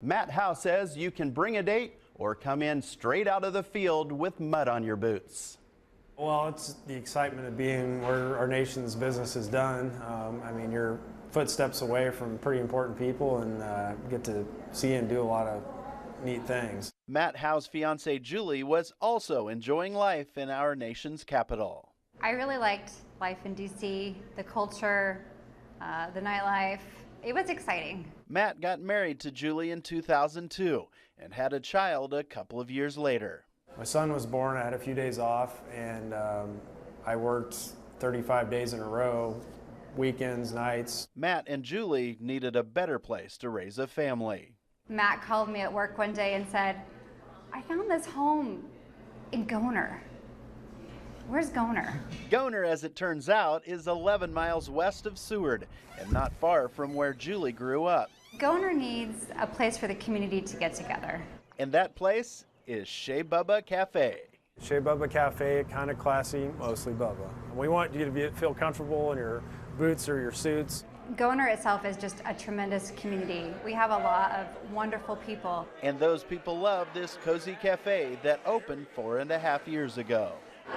Matt Howe says you can bring a date or come in straight out of the field with mud on your boots. Well, it's the excitement of being where our nation's business is done. I mean, you're footsteps away from pretty important people and get to see and do a lot of neat things. Matt Howe's fiancée Julie was also enjoying life in our nation's capital. I really liked life in DC, the culture, the nightlife. It was exciting. Matt got married to Julie in 2002 and had a child a couple of years later. My son was born, I had a few days off, and I worked 35 days in a row, weekends, nights. Matt and Julie needed a better place to raise a family. Matt called me at work one day and said, I found this home in Goner. Where's Goner? Goner, as it turns out, is 11 miles west of Seward and not far from where Julie grew up. Goner needs a place for the community to get together. And that place is Shay Bubba Cafe. Shay Bubba Cafe, kind of classy, mostly Bubba. We want you to feel comfortable in your boots or your suits. Goner itself is just a tremendous community. We have a lot of wonderful people. And those people love this cozy cafe that opened 4.5 years ago.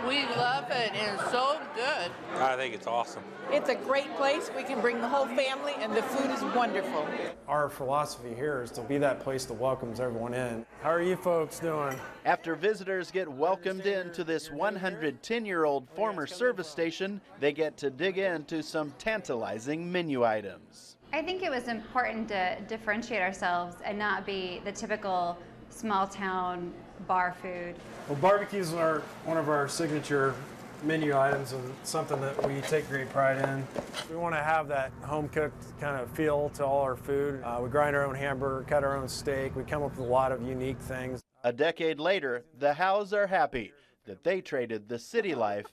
We love it, and it's so good. I think it's awesome. It's a great place. We can bring the whole family, and the food is wonderful. Our philosophy here is to be that place that welcomes everyone in. How are you folks doing? After visitors get welcomed into this 110-year-old former service station, they get to dig into some tantalizing menu items. I think it was important to differentiate ourselves and not be the typical small town bar food. Well, barbecues are one of our signature menu items and something that we take great pride in. We want to have that home-cooked kind of feel to all our food. We grind our own hamburger, cut our own steak. We come up with a lot of unique things. A decade later, the Howes are happy that they traded the city life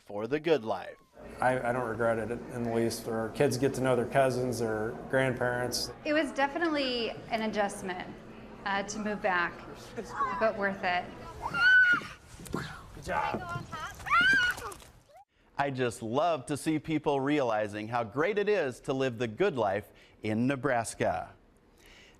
for the good life. I don't regret it in the least. Our kids get to know their cousins, their grandparents. It was definitely an adjustment to move back, but worth it. Good job. I just love to see people realizing how great it is to live the good life in Nebraska.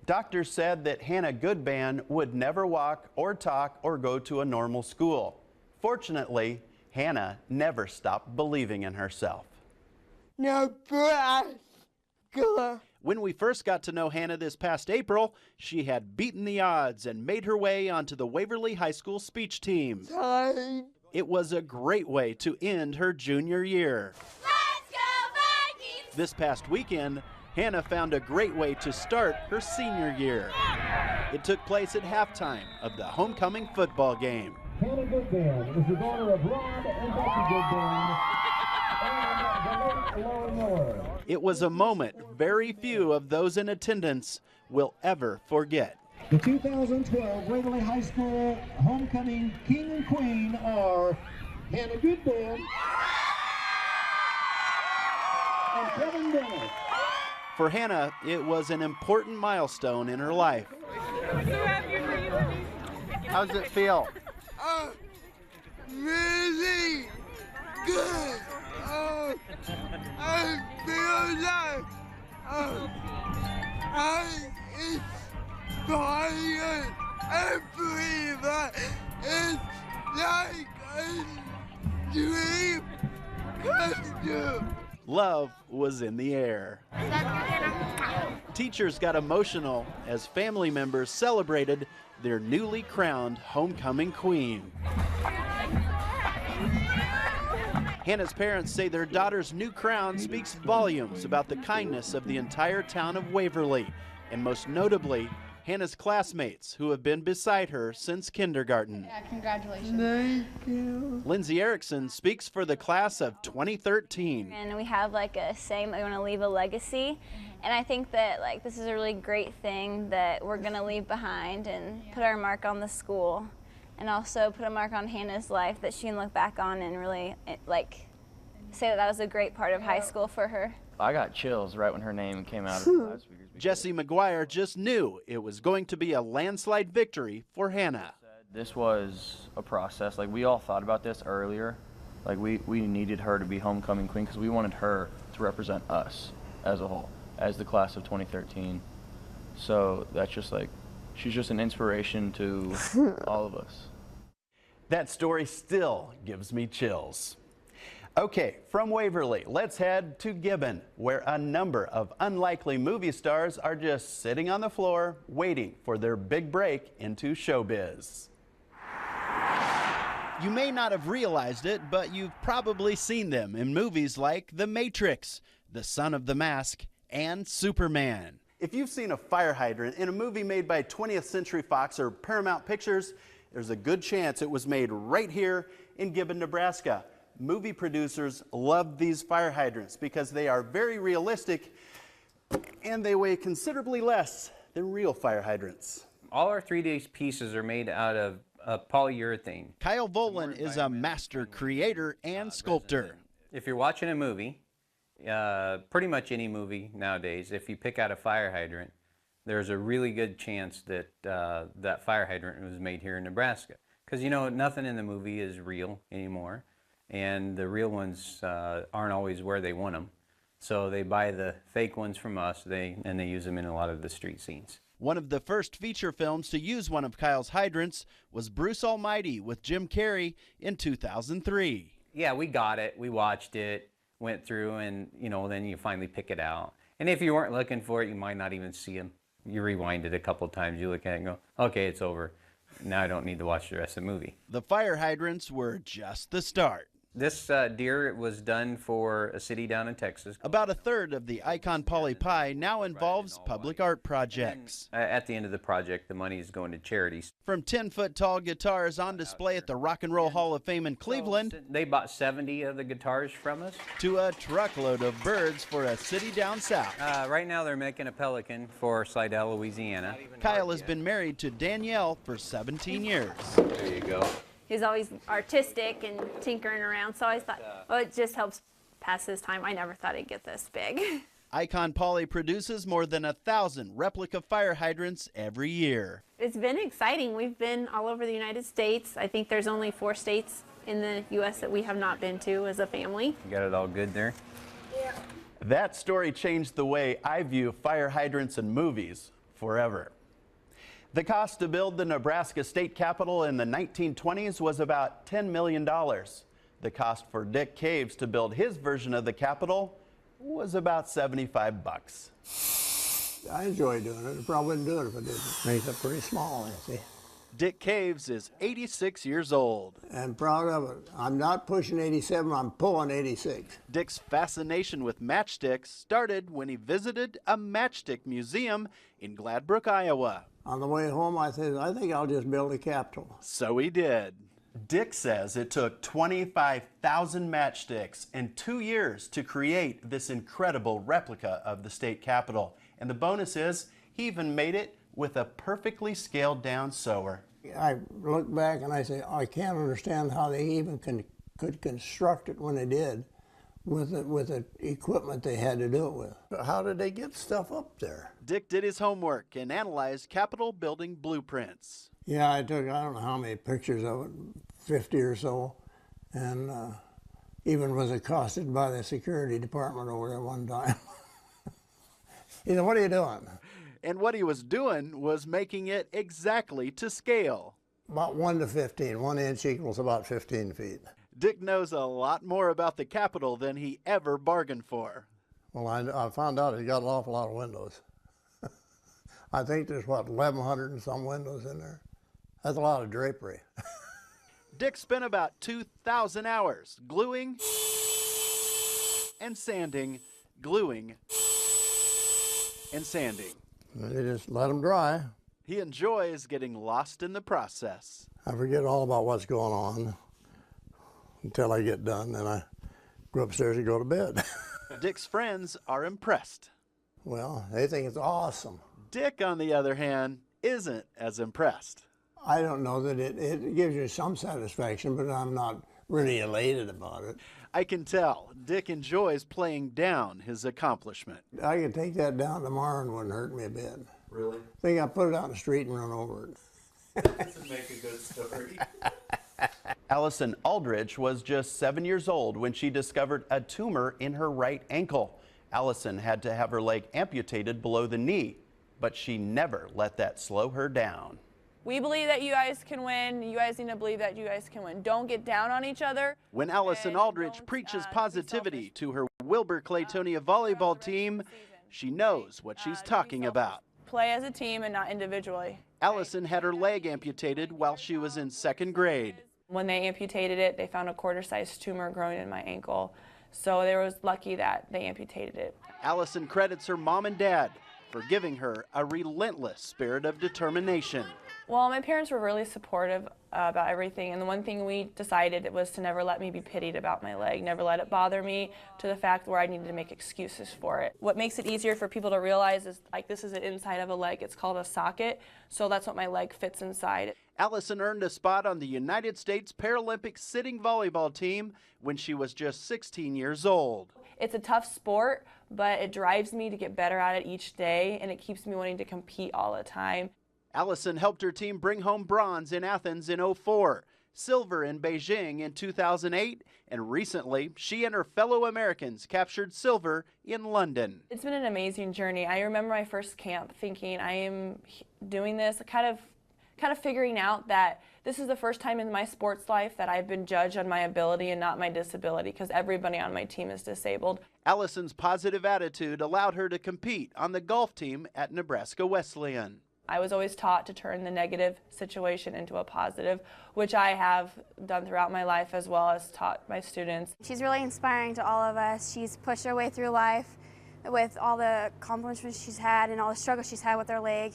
Doctors said that Hannah Goodban would never walk or talk or go to a normal school. Fortunately, Hannah never stopped believing in herself. Nebraska. When we first got to know Hannah this past April, she had beaten the odds and made her way onto the Waverly High School speech team. It was a great way to end her junior year. Let's go Vikings! This past weekend, Hannah found a great way to start her senior year. It took place at halftime of the homecoming football game. Hannah Goodban is the daughter of Ron and Becky Goodban and the late Laura Miller. It was a moment very few of those in attendance will ever forget. The 2012 Waverly High School homecoming king and queen are Hannah Goodban and Kevin Bennett. For Hannah, it was an important milestone in her life. How does it feel? Really good. I feel like I inspired everyone. It's like a dream come true. Love was in the air. Teachers got emotional as family members celebrated their newly crowned homecoming queen. Hannah's parents say their daughter's new crown speaks volumes about the kindness of the entire town of Waverly, and most notably, Hannah's classmates who have been beside her since kindergarten. Yeah, congratulations. Thank you. Lindsay Erickson speaks for the class of 2013. And we have like a saying that we want to leave a legacy. And I think that like this is a really great thing that we're going to leave behind and put our mark on the school. And also put a mark on Hannah's life that she can look back on and really like say that that was a great part of high school for her. I got chills right when her name came out of the loudspeakers. Jesse McGuire just knew it was going to be a landslide victory for Hannah. This was a process. Like we all thought about this earlier. Like we needed her to be homecoming queen because we wanted her to represent us as a whole, as the class of 2013. So that's just like, she's just an inspiration to all of us. That story still gives me chills. Okay, from Waverly, let's head to Gibbon, where a number of unlikely movie stars are just sitting on the floor waiting for their big break into showbiz. You may not have realized it, but you've probably seen them in movies like The Matrix, The Son of the Mask, and Superman. If you've seen a fire hydrant in a movie made by 20th Century Fox or Paramount Pictures, there's a good chance it was made right here in Gibbon, Nebraska. Movie producers love these fire hydrants because they are very realistic and they weigh considerably less than real fire hydrants. All our 3D pieces are made out of polyurethane. Kyle Volan is a master creator and sculptor. If you're watching a movie, pretty much any movie nowadays, if you pick out a fire hydrant, there's a really good chance that that fire hydrant was made here in Nebraska. Because you know, nothing in the movie is real anymore, and the real ones aren't always where they want them. So they buy the fake ones from us, and they use them in a lot of the street scenes. One of the first feature films to use one of Kyle's hydrants was Bruce Almighty with Jim Carrey in 2003. Yeah, we got it, we watched it, went through, and you know, then you finally pick it out. And if you weren't looking for it, you might not even see them. You rewind it a couple times, you look at it and go, okay, it's over. Now I don't need to watch the rest of the movie. The fire hydrants were just the start. This deer was done for a city down in Texas. About a third of the Icon Polly Pie now involves public art projects. At the end of the project, the money is going to charities. From 10-foot-tall guitars on display at the Rock and Roll Hall of Fame in Cleveland, they bought 70 of the guitars from us, to a truckload of birds for a city down south. Right now they're making a pelican for Slidell, Louisiana. Kyle has been married to Danielle for 17 years. There you go. He's always artistic and tinkering around, so I always thought, oh, it just helps pass his time. I never thought it'd get this big. Icon Polly produces more than 1,000 replica fire hydrants every year. It's been exciting. We've been all over the United States. I think there's only 4 states in the U.S. that we have not been to as a family. You got it all good there? Yeah. That story changed the way I view fire hydrants and movies forever. The cost to build the Nebraska State Capitol in the 1920s was about $10 million. The cost for Dick Caves to build his version of the Capitol was about $75 bucks. I enjoy doing it. I probably wouldn't do it if I didn't. Makes it pretty small, you see. Dick Caves is 86 years old. I'm proud of it. I'm not pushing 87, I'm pulling 86. Dick's fascination with matchsticks started when he visited a matchstick museum in Gladbrook, Iowa. On the way home, I said, I think I'll just build a Capitol. So he did. Dick says it took 25,000 matchsticks and 2 years to create this incredible replica of the state capitol. And the bonus is, he even made it with a perfectly scaled down sewer. I look back and I say, I can't understand how they even could construct it when they did with the equipment they had to do it with. How did they get stuff up there? Dick did his homework and analyzed Capitol building blueprints. Yeah, I took, I don't know how many pictures of it, 50 or so, and even was accosted by the security department over there one time. He said, what are you doing? And what he was doing was making it exactly to scale. About 1 to 15. 1 inch equals about 15 feet. Dick knows a lot more about the Capitol than he ever bargained for. Well, I found out he got an awful lot of windows. I think there's, what, 1,100 and some windows in there. That's a lot of drapery. Dick spent about 2,000 hours gluing and sanding, gluing and sanding. They just let them dry. He enjoys getting lost in the process. I forget all about what's going on until I get done, then I go upstairs and go to bed. Dick's friends are impressed. Well, they think it's awesome. Dick, on the other hand, isn't as impressed. I don't know that it gives you some satisfaction, but I'm not really elated about it. I can tell Dick enjoys playing down his accomplishment. I could take that down tomorrow and it wouldn't hurt me a bit. Really? I think I put it out in the street and run over it. That doesn't make a good story. Alison Aldridge was just 7 years old when she discovered a tumor in her right ankle. Alison had to have her leg amputated below the knee. but she never let that slow her down. We believe that you guys can win. You guys need to believe that you guys can win. Don't get down on each other. When Alison Aldridge preaches positivity to her Wilbur Claytonia volleyball team, she knows what she's talking about. Play as a team and not individually. Alison had her leg amputated while she was in 2nd grade. When they amputated it, they found a quarter-sized tumor growing in my ankle. So they was lucky that they amputated it. Alison credits her mom and dad for giving her a relentless spirit of determination. Well, my parents were really supportive about everything, and the one thing we decided was to never let me be pitied about my leg, never let it bother me to the fact where I needed to make excuses for it. What makes it easier for people to realize is, like, this is the inside of a leg. It's called a socket, so that's what my leg fits inside. Alison earned a spot on the United States Paralympic sitting volleyball team when she was just 16 years old. It's a tough sport, but it drives me to get better at it each day, and it keeps me wanting to compete all the time. Alison helped her team bring home bronze in Athens in '04, silver in Beijing in 2008, and recently she and her fellow Americans captured silver in London. It's been an amazing journey. I remember my first camp thinking, I am doing this, kind of figuring out that this is the first time in my sports life that I've been judged on my ability and not my disability, because everybody on my team is disabled. Alison's positive attitude allowed her to compete on the golf team at Nebraska Wesleyan. I was always taught to turn the negative situation into a positive, which I have done throughout my life as well as taught my students. She's really inspiring to all of us. She's pushed her way through life with all the accomplishments she's had and all the struggles she's had with her leg.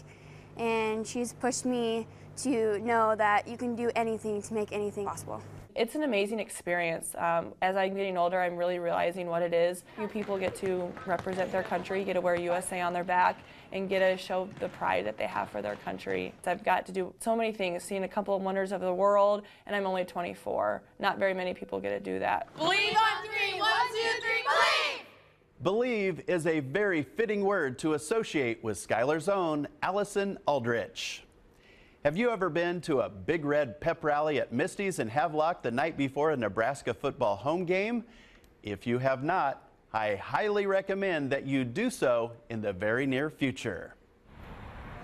And she's pushed me to know that you can do anything to make anything possible. It's an amazing experience. As I'm getting older, I'm really realizing what it is. You people get to represent their country, get to wear USA on their back, and get to show the pride that they have for their country. I've got to do so many things, seen a couple of wonders of the world, and I'm only 24. Not very many people get to do that. Believe on 3. 1, 2, 3, believe! Believe is a very fitting word to associate with Schuyler's own Alison Aldridge. Have you ever been to a Big Red pep rally at Mistys in Havelock the night before a Nebraska football home game? If you have not, I highly recommend that you do so in the very near future.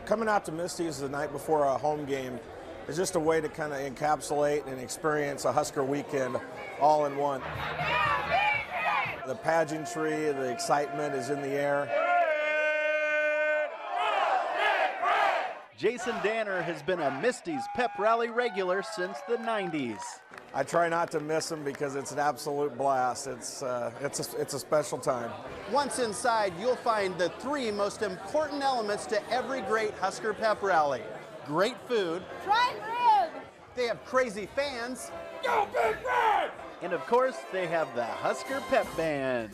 Coming out to Mistys the night before a home game is just a way to kind of encapsulate and experience a Husker weekend all in one. The pageantry, the excitement is in the air. Jason Danner has been a Mistys pep rally regular since the 90s. I try not to miss them because it's an absolute blast. It's a special time. Once inside, you'll find the 3 most important elements to every great Husker pep rally. Great food. Prime rib! They have crazy fans. Go Big Red! And of course, they have the Husker Pep Band.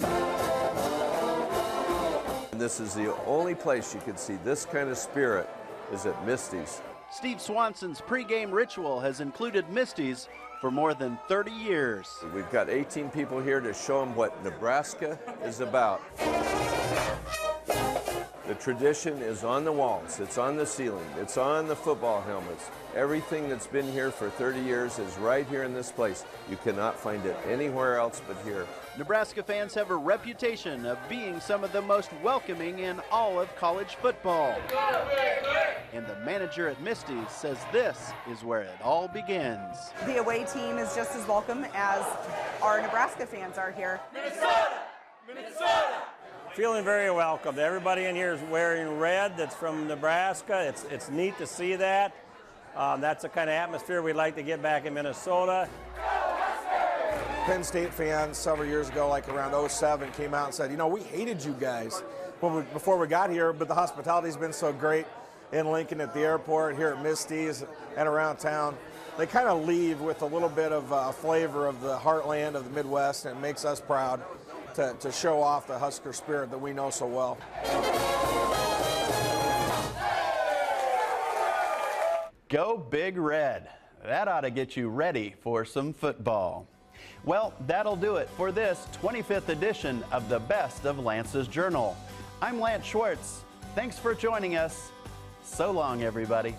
This is the only place you can see this kind of spirit is at Mistys. Steve Swanson's pregame ritual has included Mistys for more than 30 years. We've got 18 people here to show them what Nebraska is about. The tradition is on the walls, it's on the ceiling, it's on the football helmets. Everything that's been here for 30 years is right here in this place. You cannot find it anywhere else but here. Nebraska fans have a reputation of being some of the most welcoming in all of college football. And the manager at Mistys says this is where it all begins. The away team is just as welcome as our Nebraska fans are here. Minnesota! Minnesota! Feeling very welcome. Everybody in here is wearing red that's from Nebraska. It's neat to see that. That's the kind of atmosphere we'd like to get back in Minnesota. Penn State fans several years ago, like around '07, came out and said, you know, we hated you guys before we got here, but the hospitality's been so great in Lincoln, at the airport, here at Mistys, and around town. They kind of leave with a little bit of a flavor of the heartland of the Midwest, and it makes us proud to show off the Husker spirit that we know so well. Go Big Red. That ought to get you ready for some football. Well, that'll do it for this 25th edition of the Best of Lance's Journal. I'm Lance Schwartz. Thanks for joining us. So long, everybody.